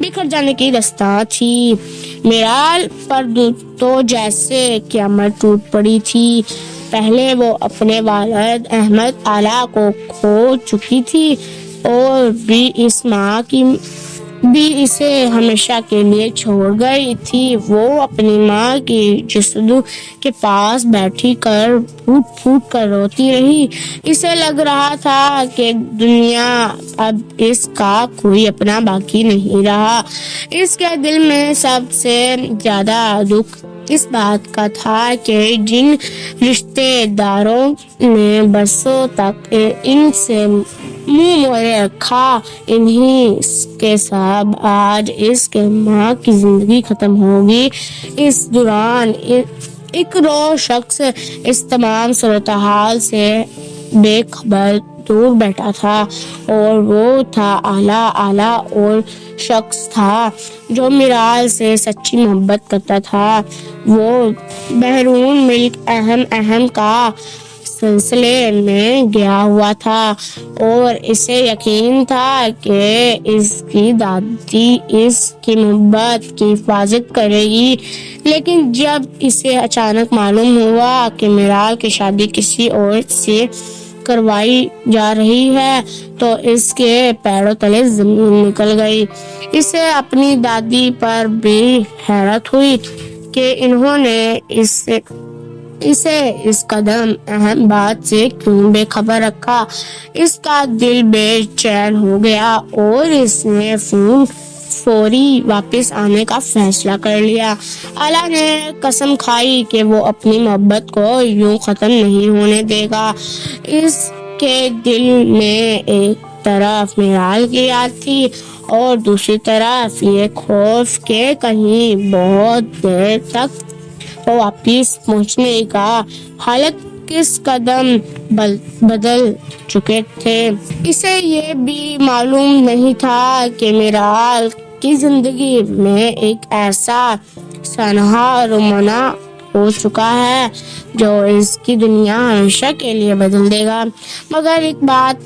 بکھر جانے کی دستار تھی۔ میرال پر تو جیسے قیامت ٹوٹ پڑی تھی۔ پہلے وہ اپنے والد احمد اعلیٰ کو کھو چکی تھی اور بھی اس ماں کی بھی اسے ہمیشہ کے لیے چھوڑ گئی تھی۔ وہ اپنی ماں کی جستجو کے پاس بیٹھی کر پھوٹ پھوٹ کر روتی رہی۔ اسے لگ رہا تھا کہ دنیا اب اس کا کوئی اپنا باقی نہیں رہا۔ اس کے دل میں سب سے زیادہ دکھ اس بات کا تھا کہ جن رشتے داروں نے برسوں تک ان سے منہ موڑے رکھا، انہی کے ساتھ آج اس کے ماں کی زندگی ختم ہوگی۔ اس دوران ایک روح شخص اس تمام صورتحال سے بے خبر دور بیٹھا تھا، اور وہ تھا اعلیٰ اور شخص تھا جو میرال سے سچی محبت کرتا تھا۔ وہ بیرون ملک اہم کا سلسلے میں گیا ہوا تھا اور اسے یقین تھا کہ اس کی دادی اس کی محبت کی حفاظت کرے گی، لیکن جب اسے اچانک معلوم ہوا کہ میرال کی شادی کسی اور سے کروائی جا رہی ہے تو اس کے پیروں تلے زمین نکل گئی۔ اسے اپنی دادی پر بھی حیرت ہوئی کہ انہوں نے اسے اس قدر اہم بات سے کیوں بے خبر رکھا۔ اس کا دل بے چین ہو گیا اور اس نے فوری واپس آنے کا فیصلہ کر لیا۔ اعلیٰ نے قسم کھائی کہ وہ اپنی محبت کو یوں ختم نہیں ہونے دے گا۔ اس کے دل میں ایک طرف میرال کی یاد تھی اور دوسری طرف یہ خوف کہ کہیں بہت دیر تک وہ واپس پہنچنے کا حالات کس قدم بدل چکے تھے۔ اسے یہ بھی معلوم نہیں تھا کہ میرال کی زندگی میں ایک ایسا سانحہ رومانہ ہو چکا ہے جو اس کی دنیا ہمیشہ کے لیے بدل دے گا۔ مگر ایک بات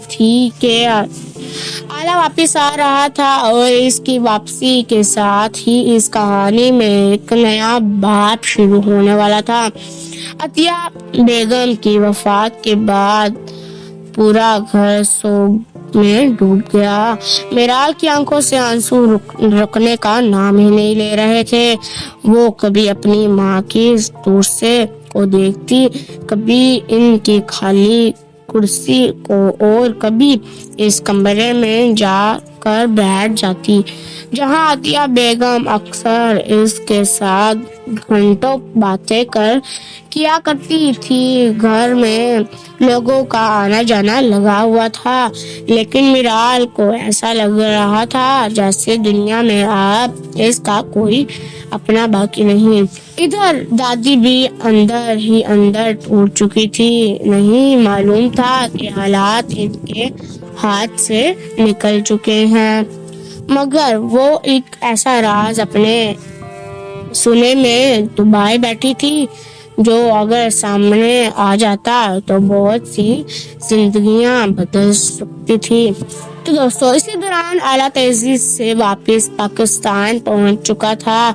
تھی کہ اعلیٰ واپس آ رہا تھا اور اس کی واپسی کے ساتھ ہی اس کہانی میں ایک نیا باب شروع ہونے والا تھا۔ عطیہ بیگم کی وفات کے بعد پورا گھر سوگ میں ڈوب گیا۔ میرال کی آنکھوں سے آنسو رکنے کا نام ہی نہیں لے رہے تھے۔ وہ کبھی اپنی ماں کی دور سے کو دیکھتی، کبھی ان کی خالی کرسی کو اور کبھی اس کمرے میں جا کر بیٹھ جاتی جہاں عطیہ بیگم اکثر اس کے ساتھ گھنٹوں باتیں کیا کرتی تھی۔ گھر میں لوگوں کا آنا جانا لگا ہوا تھا، لیکن میرال کو ایسا لگ رہا تھا جیسے دنیا میں اب اس کا کوئی اپنا باقی نہیں۔ ادھر دادی بھی اندر ہی اندر ٹوٹ چکی تھی۔ نہیں معلوم تھا کہ حالات ان کے ہاتھ سے نکل چکے ہیں، مگر وہ ایک ایسا راز اپنے سینے میں دبائے بیٹھی تھی جو اگر سامنے آ جاتا تو بہت سی زندگیاں بدل سکتی تھی۔ تو دوستو، اسی دوران اعلیٰ تیزی سے واپس پاکستان پہنچ چکا تھا۔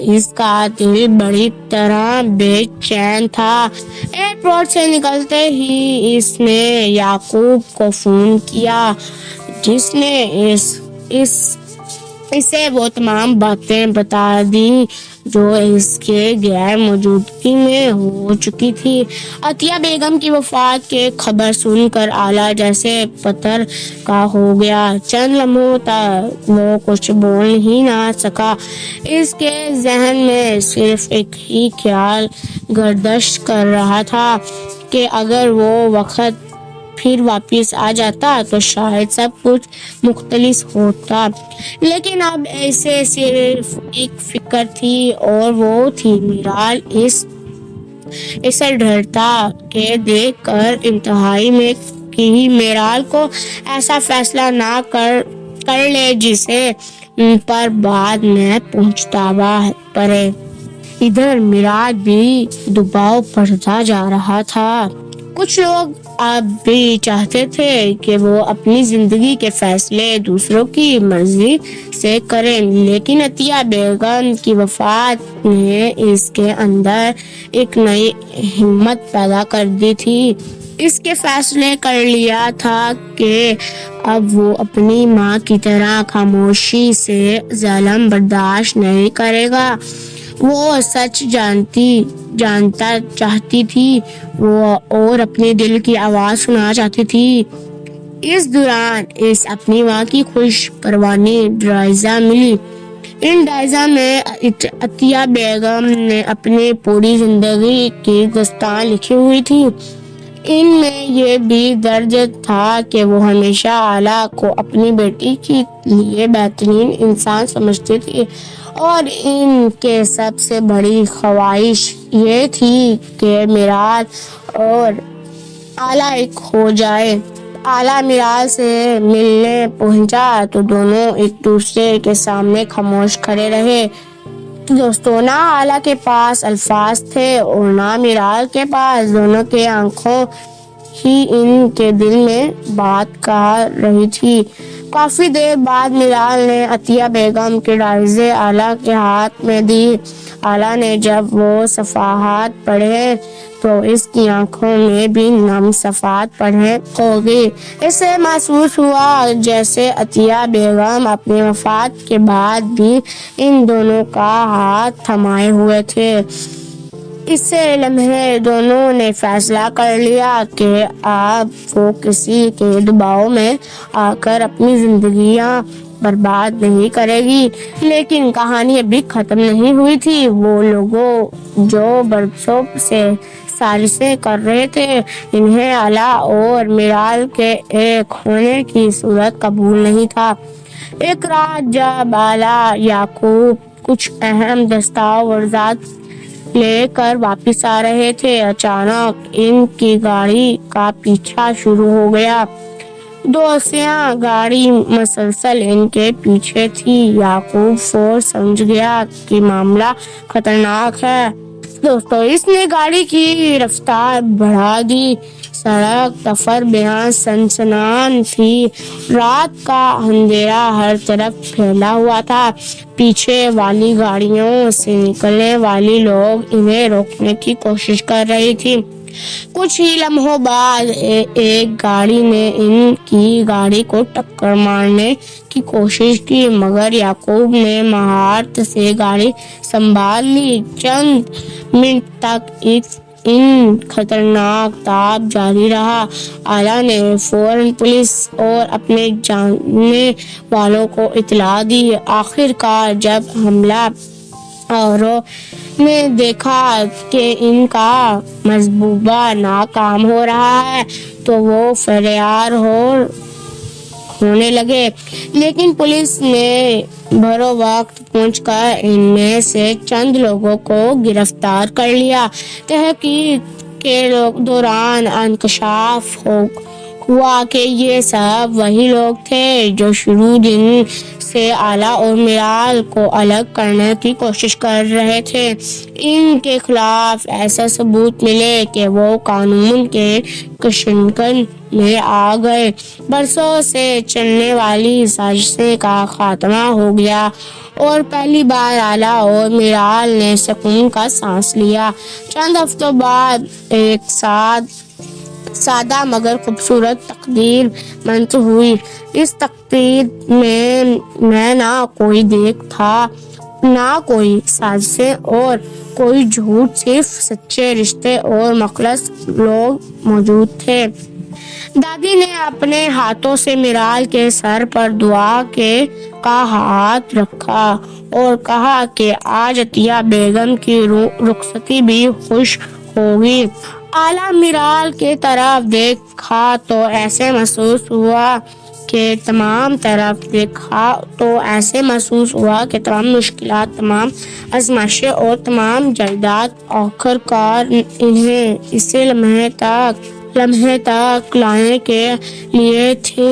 اس کا دل بڑی طرح بے چین تھا۔ ایئرپورٹ سے نکلتے ہی اس نے یعقوب کو فون کیا، جس نے اسے وہ تمام باتیں بتا دیں جو اس کے غیر موجودگی میں ہو چکی تھی۔ عطیہ بیگم کی وفات کی خبر سن کر اعلیٰ جیسے پتھر کا ہو گیا۔ چند لمحوں تک وہ کچھ بول ہی نہ سکا۔ اس کے ذہن میں صرف ایک ہی خیال گردش کر رہا تھا کہ اگر وہ وقت پھر واپس آ جاتا تو شاید سب کچھ مختلف ہوتا، لیکن اب اسے صرف ایک فکر تھی اور وہ تھی میرال۔ اسے ڈرتا کہ دیکھ کر انتہائی میں کہ میرال کو ایسا فیصلہ نہ کر لے جسے پر بعد میں پچھتاوا پڑے۔ ادھر میرال بھی دباؤ پڑتا جا رہا تھا۔ کچھ لوگ اب بھی چاہتے تھے کہ وہ اپنی زندگی کے فیصلے دوسروں کی مرضی سے کریں، لیکن عطیہ بیگم کی وفات نے اس کے اندر ایک نئی ہمت پیدا کر دی تھی۔ اس کے فیصلے کر لیا تھا کہ اب وہ اپنی ماں کی طرح خاموشی سے ظلم برداشت نہیں کرے گا۔ وہ سچ جانتا چاہتی تھی وہ اور اپنے دل کی آواز سننا چاہتی تھی۔ اس دوران اس اپنی ماں کی خوش پروانی ڈائریاں ملی۔ ان ڈائریوں میں عطیہ بیگم نے اپنی پوری زندگی کی داستان لکھی ہوئی تھی۔ ان میں یہ بھی درج تھا کہ وہ ہمیشہ آلا کو اپنی بیٹی کے لیے بہترین انسان سمجھتی تھی، اور ان کے سب سے بڑی خواہش یہ تھی کہ میرال اور آلا ایک ہو جائے۔ آلا میرال سے ملنے پہنچا تو دونوں ایک دوسرے کے سامنے خاموش کھڑے رہے۔ دوستو، نہ آلا کے پاس الفاظ تھے اور نہ میرال کے پاس، دونوں کے آنکھوں ہی ان کے دل میں بات کہہ رہی تھی۔ کافی دیر بعد میرال نے عطیہ بیگم کی ڈائری آلا کے ہاتھ میں دی۔ آلا نے جب وہ صفحات پڑھے تو اس کی آنکھوں میں بھی نم صفحات پڑھے ہوگی۔ اسے محسوس ہوا جیسے عطیہ بیگم اپنی وفات کے بعد بھی ان دونوں کا ہاتھ تھامے ہوئے تھے۔ اسی لمحے دونوں نے فیصلہ کر لیا کہ اب وہ کسی کے دباؤ میں آ کر اپنی زندگیاں برباد نہیں کرے گی۔ لیکن کہانی ابھی ختم نہیں ہوئی تھی۔ وہ لوگ جو برسوں سے سازشیں کر رہے تھے، انہیں آلا اور میرال کے ایک ہونے کی صورت قبول نہیں تھا۔ ایک رات جب آلا یعقوب کچھ اہم دستاویزات لے کر واپس آ رہے تھے، اچانک ان کی گاڑی کا پیچھا شروع ہو گیا۔ دو سیاہ گاڑی مسلسل ان کے پیچھے تھی۔ یعقوب فوراً سمجھ گیا کہ معاملہ خطرناک ہے۔ دوستو، اس نے گاڑی کی رفتار بڑھا دی۔ سڑک تفر بیان سنسنان تھی۔ رات کا اندھیرا ہر طرف پھیلا ہوا تھا۔ پیچھے والی گاڑیوں سے نکلنے والے لوگ انہیں روکنے کی کوشش کر رہے تھے۔ کچھ ہی لمحوں بعد ایک گاڑی نے ان کی گاڑی کو ٹکر مارنے کی کوشش کی، مگر یعقوب نے مہارت سے گاڑی سنبھال لی۔ چند منٹ تک ان خطرناک تاپ جاری رہا۔ آلا نے فوراً پولیس اور اپنے جاننے والوں کو اطلاع دی۔ آخر کار جب حملہ آوروں نے دیکھا کہ ان کا منصوبہ ناکام ہو رہا ہے تو وہ فرار ہونے لگے، لیکن پولیس نے بروقت پہنچ کر ان میں سے چند لوگوں کو گرفتار کر لیا۔ تحقیق کے دوران انکشاف ہوا کہ یہ سب وہی لوگ تھے جو شروع دن سے آلا اور میرال کو الگ کرنے کی کوشش کر رہے تھے۔ ان کے خلاف ایسے ثبوت ملے کہ وہ قانون کے کشمکش میں آ گئے۔ برسوں سے چلنے والی سازشیں کا خاتمہ ہو گیا اور پہلی بار آلا اور میرال نے سکون کا سانس لیا۔ چند ہفتوں بعد ایک سادہ مگر خوبصورت تقریر منعقد ہوئی۔ اس تقریر میں نہ کوئی دیکھ تھا، نہ کوئی سازشیں اور کوئی جھوٹ، صرف سچے رشتے اور مخلص لوگ موجود تھے۔ دادی نے اپنے ہاتھوں سے میرال کے سر پر دعا کا ہاتھ رکھا اور کہا کہ آج عطیہ بیگم کی رخصتی بھی خوش ہوگی۔ آلا میرال کی طرف دیکھا تو ایسے محسوس ہوا کہ تمام مشکلات، تمام آزمائشیں اور تمام جائیداد آخرکار انہیں اسی لمحے تک لانے کے لیے تھی۔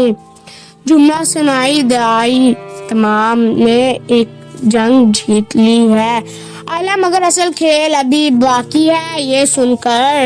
جملہ سنائی دائی تمام نے ایک جنگ جیت لی ہے۔ آلا، مگر اصل کھیل ابھی باقی ہے۔ یہ سن کر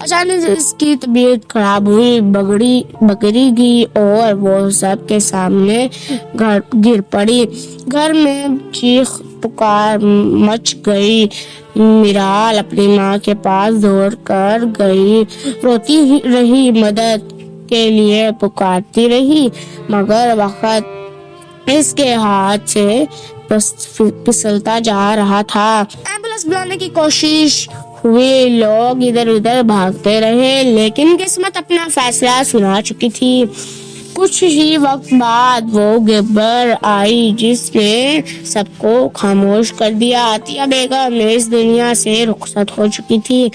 اچانک اس کی طبیعت خراب ہوئی، بگڑی گئی اور وہ سب کے سامنے گر پڑی۔ گھر میں چیخ پکار مچ گئی۔ میرال اپنی ماں کے پاس دوڑ کر گئی، روتی رہی، مدد کے لیے پکارتی رہی، مگر وقت اس کے ہاتھ سے پھسلتا جا رہا تھا۔ ایمبولینس بلانے کی کوشش ہوئی، لوگ ادھر ادھر بھاگتے رہے، لیکن قسمت اپنا فیصلہ سنا چکی تھی۔ کچھ ہی وقت بعد وہ خبر آئی جس نے سب کو خاموش کر دیا۔ عطیہ بیگم اس دنیا سے رخصت ہو چکی تھی۔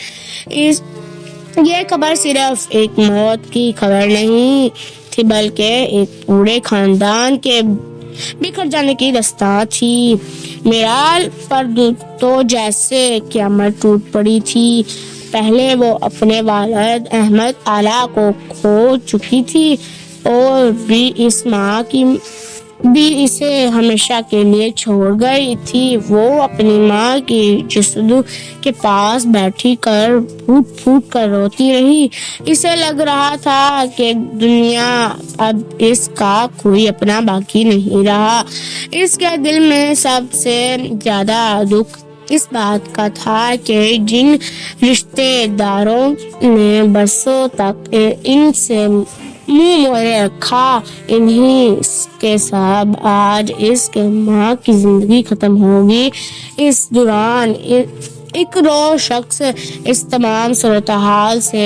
یہ خبر صرف ایک موت کی خبر نہیں تھی بلکہ ایک پورے خاندان کے بکھر جانے کی داستان تھی۔ میرال پر تو جیسے قیامت ٹوٹ پڑی تھی۔ پہلے وہ اپنے والد احمد آلا کو کھو چکی تھی اور اس ماں کی بھی اسے ہمیشہ کے لیے چھوڑ گئی تھی۔ وہ اپنی ماں کی جسد کے پاس بیٹھی کر پھوٹ پھوٹ کر روتی رہی۔ اسے لگ رہا تھا کہ دنیا اب اس کا کوئی اپنا باقی نہیں رہا۔ اس کے دل میں سب سے زیادہ دکھ اس بات کا تھا کہ جن رشتے داروں نے برسوں تک ان سے منہ موڑے رکھا، انہی کے سب آج اس کے ماں کی زندگی ختم ہوگی۔ اس دوران ایک رو شخص اس تمام صورتحال سے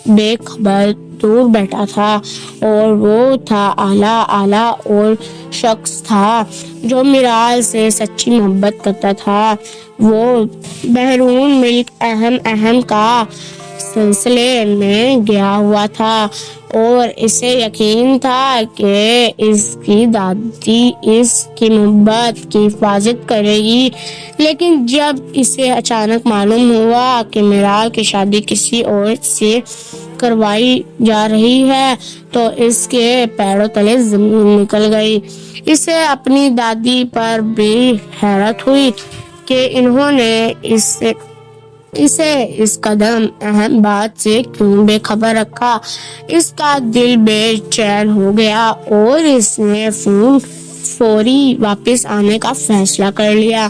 بے خبر دور بیٹھا تھا اور وہ تھا آلہ اور شخص تھا جو میرال سے سچی محبت کرتا تھا۔ وہ بیرون ملک اہم کا سلسلے میں گیا ہوا تھا اور اسے یقین تھا کہ اس کی دادی اس کی محبت کی حفاظت کرے گی، لیکن جب اسے اچانک معلوم ہوا کہ میرال کی شادی کسی اور سے کروائی جا رہی ہے تو اس کے پیروں تلے زمین نکل گئی۔ اسے اپنی دادی پر بھی حیرت ہوئی کہ انہوں نے اسے اس قدر اہم بات سے کیوں بے خبر رکھا۔ اس کا دل بے چین ہو گیا اور اس نے فوری واپس آنے کا فیصلہ کر لیا۔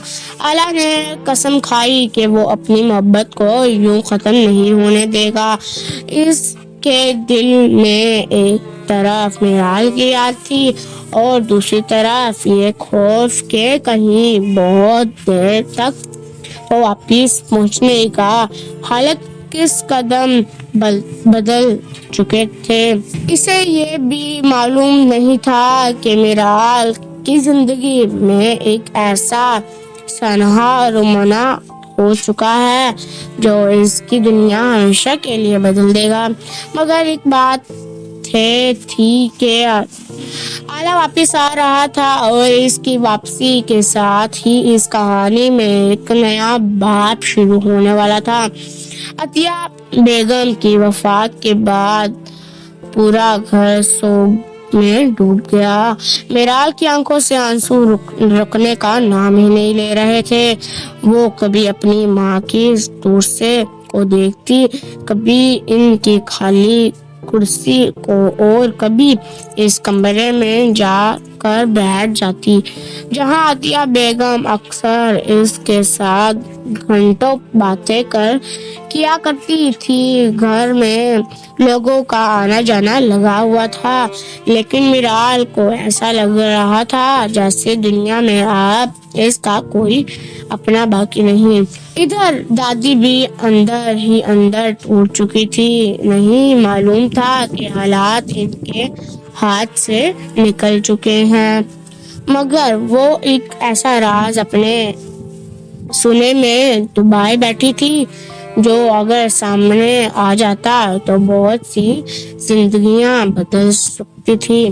آلہ نے قسم کھائی کہ وہ اپنی محبت کو یوں ختم نہیں ہونے دے گا۔ اس کے دل میں ایک طرف میرال کی یاد تھی اور دوسری طرف یہ خوف کہ کہیں بہت دیر تک وہ واپس پہنچنے کا حالات کس قدر بدل چکے تھے۔ اسے یہ بھی معلوم نہیں تھا کہ میرال کی زندگی میں ایک ایسا سانحہ رومانہ ہو چکا ہے جو اس کی دنیا ہمیشہ کے لیے بدل دے گا۔ مگر ایک بات تھی کہ آلہ واپس آ رہا تھا اور اس کی واپسی کے ساتھ ہی اس کہانی میں ایک نیا باب شروع ہونے والا تھا۔ عطیہ بیگم کی وفات کے بعد پورا گھر سوگ میں ڈوب گیا۔ میرال کی آنکھوں سے آنسو رکنے کا نام ہی نہیں لے رہے تھے۔ وہ کبھی اپنی ماں کی دور سے کو دیکھتی، کبھی ان کی خالی کرسی کو اور کبھی اس کمرے میں جا کر بیٹھ جاتی جہاں عطیہ بیگم اکثر اس کے ساتھ گھنٹوں باتیں کیا کرتی تھی۔ گھر میں لوگوں کا آنا جانا لگا ہوا تھا، لیکن میرال کو ایسا لگ رہا تھا جیسے دنیا میں اب اس کا کوئی اپنا باقی نہیں۔ ادھر دادی بھی اندر ہی اندر ٹوٹ چکی تھی۔ نہیں معلوم تھا کہ حالات ان کے ہاتھ سے نکل چکے ہیں، مگر وہ ایک ایسا راز اپنے سینے میں دبائے بیٹھی تھی جو اگر سامنے آ جاتا تو بہت سی زندگیاں بدل سکتی تھی۔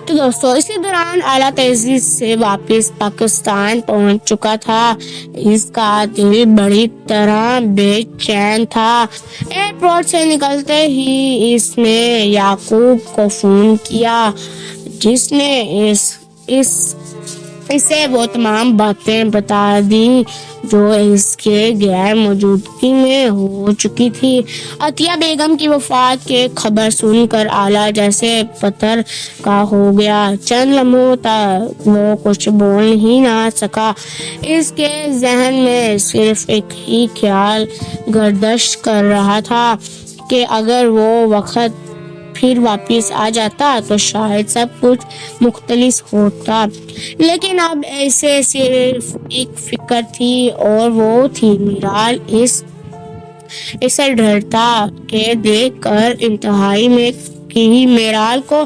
تو دوستو، اسی دوران آلہ تیزی سے واپس پاکستان پہنچ چکا تھا۔ اس کا دل بڑی طرح بے چین تھا۔ ایئرپورٹ سے نکلتے ہی اس نے یعقوب کو فون کیا جس نے اسے وہ تمام باتیں بتا دی جو اس کے غیر موجودگی میں ہو چکی تھی۔ عطیہ بیگم کی وفات کی خبر سن کر آلہ جیسے پتھر کا ہو گیا۔ چند لمحوں تک وہ کچھ بول ہی نہ سکا۔ اس کے ذہن میں صرف ایک ہی خیال گردش کر رہا تھا کہ اگر وہ وقت پھر واپس آ جاتا تو شاید سب کچھ مختلف ہوتا، لیکن اب اسے صرف ایک فکر تھی اور وہ تھی میرال۔ اسے ڈر تھا کہ دیکھ کر انتہائی میں کہ میرال کو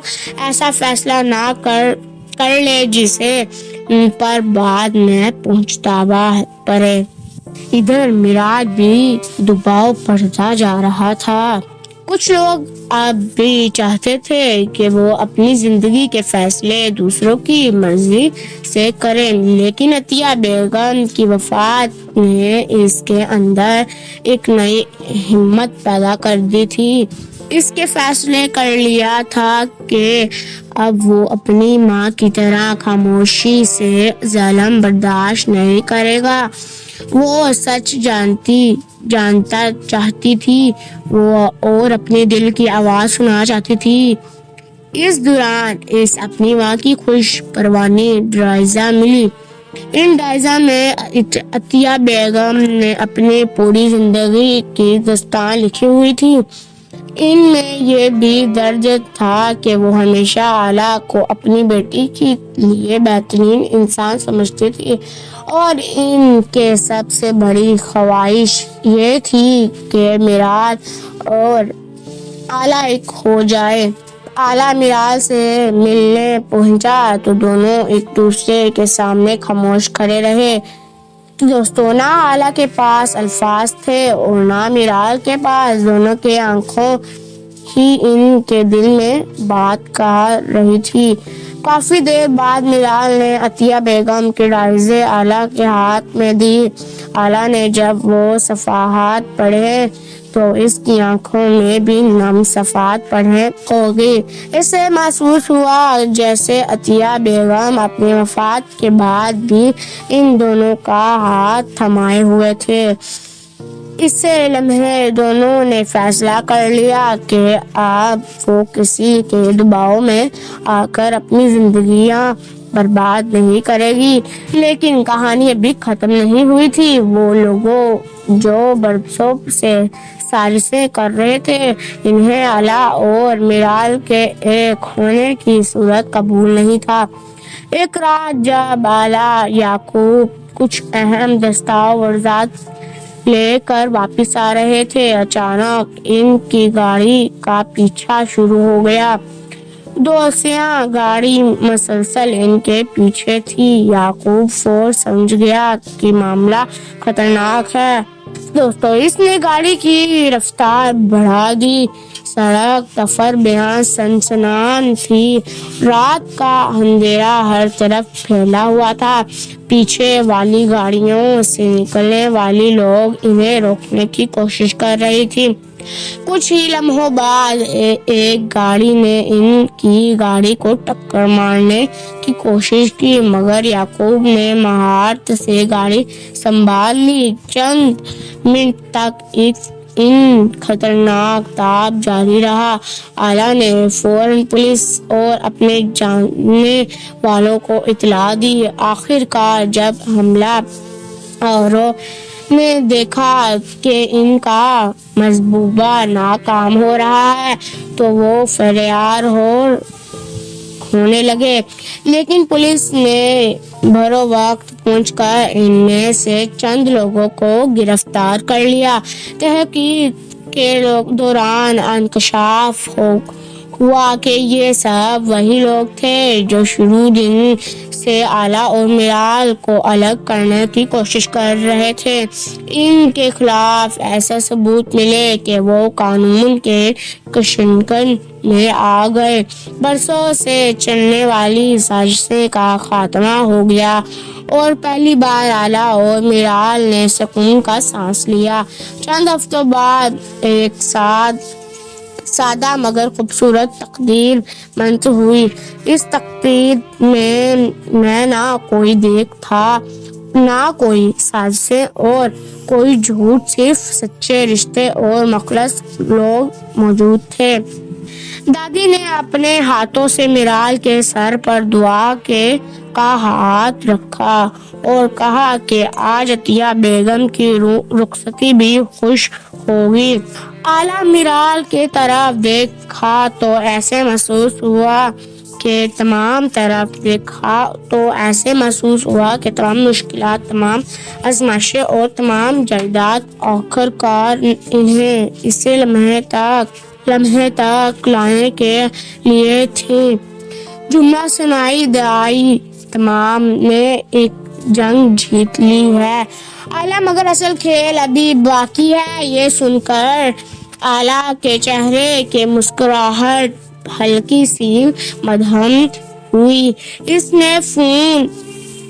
ایسا فیصلہ نہ کر لے جسے پر بعد میں پچھتاوا پڑے۔ ادھر میرال بھی دباؤ پڑتا جا رہا تھا۔ کچھ لوگ اب بھی چاہتے تھے کہ وہ اپنی زندگی کے فیصلے دوسروں کی مرضی سے کریں، لیکن عطیہ بیگم کی وفات نے اس کے اندر ایک نئی ہمت پیدا کر دی تھی۔ اس کے فیصلے کر لیا تھا کہ اب وہ اپنی ماں کی طرح خاموشی سے ظلم برداشت نہیں کرے گا۔ وہ سچ جانتا چاہتی تھی اور اپنے دل کی آواز سننا چاہتی تھی۔ اس دوران اسے اپنی ماں کی خوش پروانی ڈائریاں ملی۔ ان ڈائریوں میں عطیہ بیگم نے اپنی پوری زندگی کی داستان لکھی ہوئی تھی۔ ان میں یہ بھی درج تھا کہ وہ ہمیشہ آلہ کو اپنی بیٹی کے لیے بہترین انسان سمجھتی تھی اور ان کی سب سے بڑی خواہش یہ تھی کہ میرال اور آلہ ایک ہو جائے۔ آلہ میرال سے ملنے پہنچا تو دونوں ایک دوسرے کے سامنے خاموش کھڑے رہے۔ دوستو، نہ آلہ کے پاس الفاظ تھے اور نہ میرال کے پاس۔ دونوں کی آنکھوں ہی ان کے دل میں بات کہہ رہی تھی۔ کافی دیر بعد میرال نے عطیہ بیگم کی ڈائری آلہ کے ہاتھ میں دی۔ آلہ نے جب وہ صفحات پڑھے تو اس کی آنکھوں میں بھی نم صفحات پڑھنے ہوگی۔ اسے محسوس ہوا جیسے عطیہ بیگم اپنی وفات کے بعد بھی ان دونوں کا ہاتھ تھامے ہوئے تھے۔ اسی لمحے دونوں نے فیصلہ کر لیا کہ اب وہ کسی کے دباؤ میں آ کر اپنی زندگیاں برباد نہیں کرے گی۔ لیکن کہانی ابھی ختم نہیں ہوئی تھی۔ وہ لوگ جو برسوں سے سازشیں کر رہے تھے، انہیں آلہ اور میرال کے ایک ہونے کی صورت قبول نہیں تھا۔ ایک رات جب آلہ یعقوب کچھ اہم دستاویزات لے کر واپس آ رہے تھے، اچانک ان کی گاڑی کا پیچھا شروع ہو گیا۔ دو سیاہ گاڑی مسلسل ان کے پیچھے تھی۔ یعقوب فوراً سمجھ گیا کہ معاملہ خطرناک ہے۔ دوستو، اس نے گاڑی کی رفتار بڑھا دی۔ سڑک تفر بیان سنسنان تھی۔ رات کا اندھیرا ہر طرف پھیلا ہوا تھا۔ پیچھے والی گاڑیوں سے نکلنے والے لوگ انہیں روکنے کی کوشش کر رہے تھے۔ کچھ ہی لمحوں بعد ایک گاڑی نے ان کی گاڑی کو ٹکر مارنے کی کوشش کی، مگر یعقوب نے مہارت سے گاڑی سنبھال لی۔ چند منٹ تک ان خطرناک تاپ جاری رہا۔ آلہ نے فوراً پولیس اور اپنے جاننے والوں کو اطلاع دی۔ آخرکار جب حملہ آوروں نے دیکھا کہ ان کا منصوبہ ناکام ہو رہا ہے تو وہ فرار ہونے لگے، لیکن پولیس نے بروقت پہنچ کر ان میں سے چند لوگوں کو گرفتار کر لیا۔ تحقیق کے دوران انکشاف ہوا کہ یہ سب وہی لوگ تھے جو شروع دن سے آلہ اور میرال کو الگ کرنے کی کوشش کر رہے تھے۔ ان کے خلاف ایسے ثبوت ملے کہ وہ قانون کے کشمکش میں آ گئے۔ برسوں سے چلنے والی سازشیں کا خاتمہ ہو گیا اور پہلی بار آلہ اور میرال نے سکون کا سانس لیا۔ چند ہفتوں بعد ایک سادہ مگر خوبصورت تقریر منعقد ہوئی۔ اس تقریر میں نہ کوئی دیکھ تھا نہ کوئی سازشیں اور کوئی جھوٹ، صرف سچے رشتے اور مخلص لوگ موجود تھے۔ دادی نے اپنے ہاتھوں سے میرال کے سر پر دعا کا ہاتھ رکھا اور کہا کہ آج عطیہ بیگم کی رخصتی بھی خوش ہوگی۔ آلہ میرال کی طرف دیکھا تو ایسے محسوس ہوا کہ تمام مشکلات، تمام آزمائشیں اور تمام جائیداد آخرکار انہیں اسی لمحے تک لانے کے لیے تھی۔ جملہ سنائی دائی، تمام نے ایک جنگ جیت لی ہے، آلہ، مگر اصل کھیل ابھی باقی ہے۔ یہ سن کر آلہ کے چہرے کی مسکراہٹ ہلکی سی مدھم ہوئی۔ اس نے فون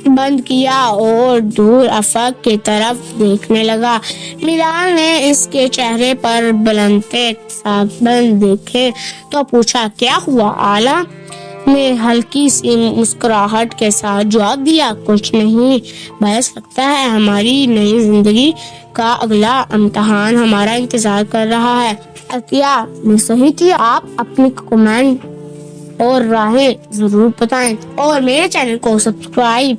بند کیا اور دور افق کی طرف دیکھنے لگا۔ میرال نے اس کے چہرے پر بلندے ساکن دیکھے تو پوچھا، کیا ہوا؟ آلہ نے ہلکی سی مسکراہٹ کے ساتھ جواب دیا، کچھ نہیں، بس لگتا ہے ہماری نئی زندگی کا اگلا امتحان ہمارا انتظار کر رہا ہے۔ عطیہ نے صحیح کیا۔ آپ اپنی کمنٹ اور رائے ضرور بتائیں اور میرے چینل کو سبسکرائب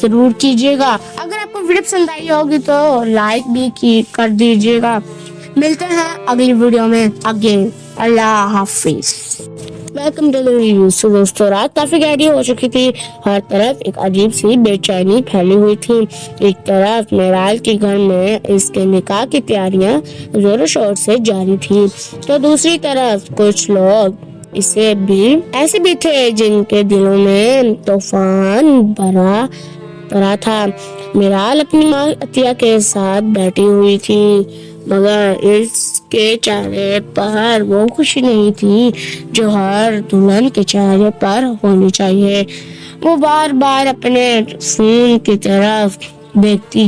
ضرور کیجیے گا۔ اگر آپ کو ویڈیو پسند آئی ہوگی تو لائک بھی کر دیجیے گا۔ ملتے ہیں اگلی ویڈیو میں آگے۔ اللہ حافظ۔ Welcome to the review. دوستوں، رات کافی گہری ہو چکی تھی، ہر طرف ایک عجیب سی بے چینی پھیلی ہوئی تھی۔ ایک طرف میرال کے گھر میں اس کے نکاح کی تیاریاں زور و شور سے جاری تھی تو دوسری طرف کچھ لوگ ایسے بھی تھے جن کے دلوں میں طوفان بھرا تھا۔ میرال اپنی ماں عطیہ کے ساتھ بیٹھی ہوئی تھی، مگر اس کے چہرے پر وہ خوشی نہیں تھی جو ہر دلہن کے چہرے پر ہونی چاہیے۔ وہ بار بار اپنے فون کی طرف دیکھتی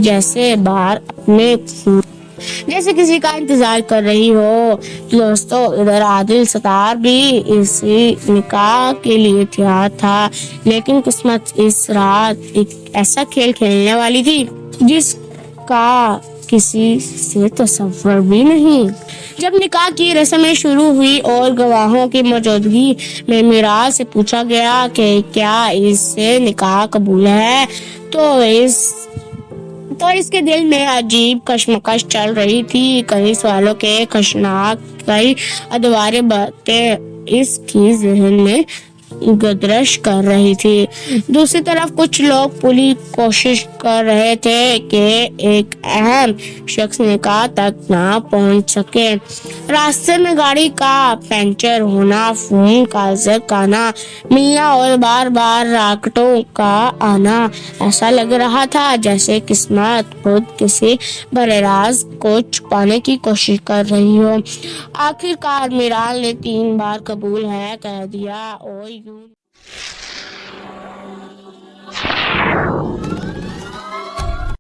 جیسے کسی کا انتظار کر رہی ہو۔ دوستوں، ادھر عادل ستار بھی اسی نکاح کے لیے تیار تھا، لیکن قسمت اس رات ایک ایسا کھیل کھیلنے والی تھی جس کا کسی سے تصور بھی نہیں۔ جب نکاح کی رسمیں شروع ہوئی اور گواہوں کی موجودگی میں میرال سے پوچھا گیا کہ کیا اس سے نکاح قبول ہے تو اس کے دل میں عجیب کشمکش چل رہی تھی۔ کئی سوالوں کے خدشات، کئی ادوار باتیں اس کی ذہن میں گردش کر رہی تھی۔ دوسری طرف کچھ لوگ پوری کوشش کر رہے تھے کہ ایک اہم شخص نکاح تک نہ پہنچ سکے۔ راستے میں گاڑی کا پنچر ہونا، فون کالز کا نہ ملنا اور بار بار راکٹوں کا آنا، ایسا لگ رہا تھا جیسے قسمت خود کسی بڑے راز کو چھپانے کی کوشش کر رہی ہو۔ آخرکار میرال نے 3 بار قبول ہے کہہ دیا اور یوں